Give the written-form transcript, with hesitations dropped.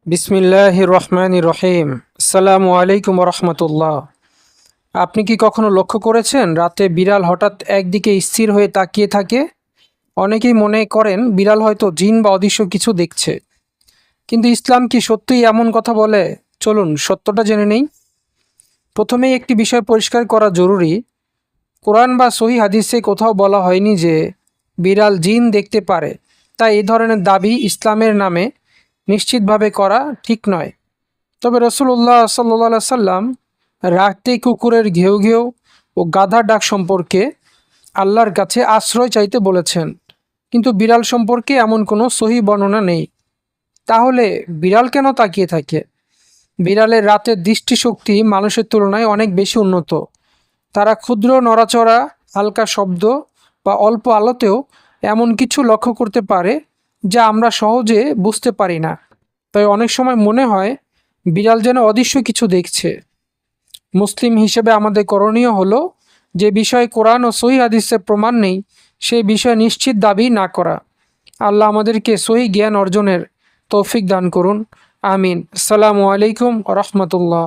বিসমিল্লাহির রহমানির রহিম। আসসালামু আলাইকুম রহমতুল্লাহ। আপনি কি কখনো লক্ষ্য করেছেন রাতে বিড়াল হঠাৎ একদিকে স্থির হয়ে তাকিয়ে থাকে? অনেকেই মনে করেন বিড়াল হয়তো জিন বা অদৃশ্য কিছু দেখছে, কিন্তু ইসলাম কি সত্যিই এমন কথা বলে? চলুন সত্যটা জেনে নেই। প্রথমেই একটি বিষয় পরিষ্কার করা জরুরি, কোরআন বা সহিহ হাদিসে কোথাও বলা হয়নি যে বিড়াল জিন দেখতে পারে। তাই এই ধরনের দাবি ইসলামের নামে নিশ্চিতভাবে করা ঠিক নয়। তবে রসুল্লাহ সাল্লাহ সাল্লাম রাতে কুকুরের ঘেউ ঘেউ ও গাধার ডাক সম্পর্কে আল্লাহর কাছে আশ্রয় চাইতে বলেছেন, কিন্তু বিড়াল সম্পর্কে এমন কোনো সহি বর্ণনা নেই। তাহলে বিড়াল কেন তাকিয়ে থাকে? বিড়ালের রাতের দৃষ্টিশক্তি মানুষের তুলনায় অনেক বেশি উন্নত। তারা ক্ষুদ্র নড়াচড়া, হালকা শব্দ বা অল্প আলোতেও এমন কিছু লক্ষ্য করতে পারে যা আমরা সহজে বুঝতে পারি না। তাই অনেক সময় মনে হয় বিড়াল যেন অদৃশ্য কিছু দেখছে। মুসলিম হিসেবে আমাদের করণীয় হলো, যে বিষয়ে কোরআন ও সহিহ হাদিসে প্রমাণ নেই সেই বিষয়ে নিশ্চিত দাবি না করা। আল্লাহ আমাদেরকে সহি জ্ঞান অর্জনের তৌফিক দান করুন। আমিন। আসসালামু আলাইকুম রহমতুল্লাহ।